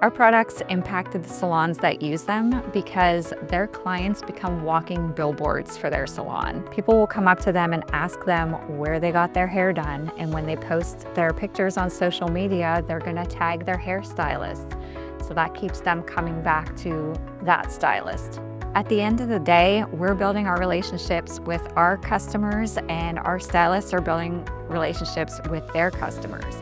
Our products impacted the salons that use them because their clients become walking billboards for their salon. People will come up to them and ask them where they got their hair done, and when they post their pictures on social media, they're gonna tag their hairstylist. So that keeps them coming back to that stylist. At the end of the day, we're building our relationships with our customers, and our stylists are building relationships with their customers.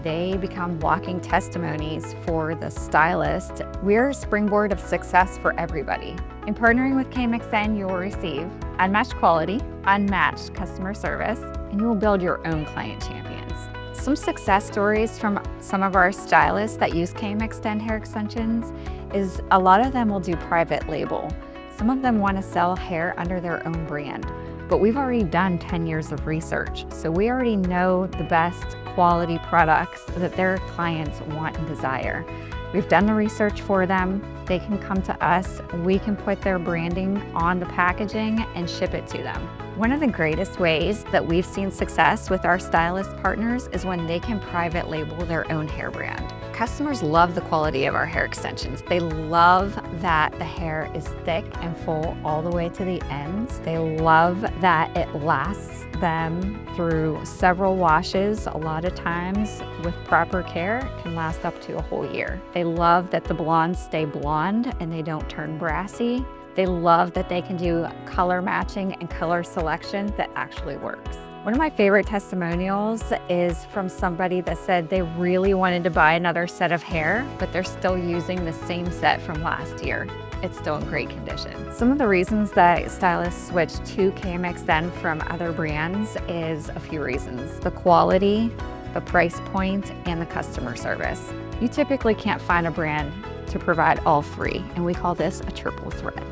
They become walking testimonies for the stylist. We're a springboard of success for everybody. In partnering with KmXtend, you will receive unmatched quality, unmatched customer service, and you will build your own client champions. Some success stories from some of our stylists that use KmXtend hair extensions is a lot of them will do private label. Some of them want to sell hair under their own brand, but we've already done 10 years of research, so we already know the best quality products that their clients want and desire. We've done the research for them. They can come to us. We can put their branding on the packaging and ship it to them. One of the greatest ways that we've seen success with our stylist partners is when they can private label their own hair brand. Customers love the quality of our hair extensions. They love that the hair is thick and full all the way to the ends. They love that it lasts them through several washes. A lot of times with proper care, it can last up to a whole year. They love that the blondes stay blonde and they don't turn brassy. They love that they can do color matching and color selection that actually works. One of my favorite testimonials is from somebody that said they really wanted to buy another set of hair, but they're still using the same set from last year. It's still in great condition. Some of the reasons that stylists switch to KmXtend from other brands is a few reasons. The quality, the price point, and the customer service. You typically can't find a brand to provide all three, and we call this a triple threat.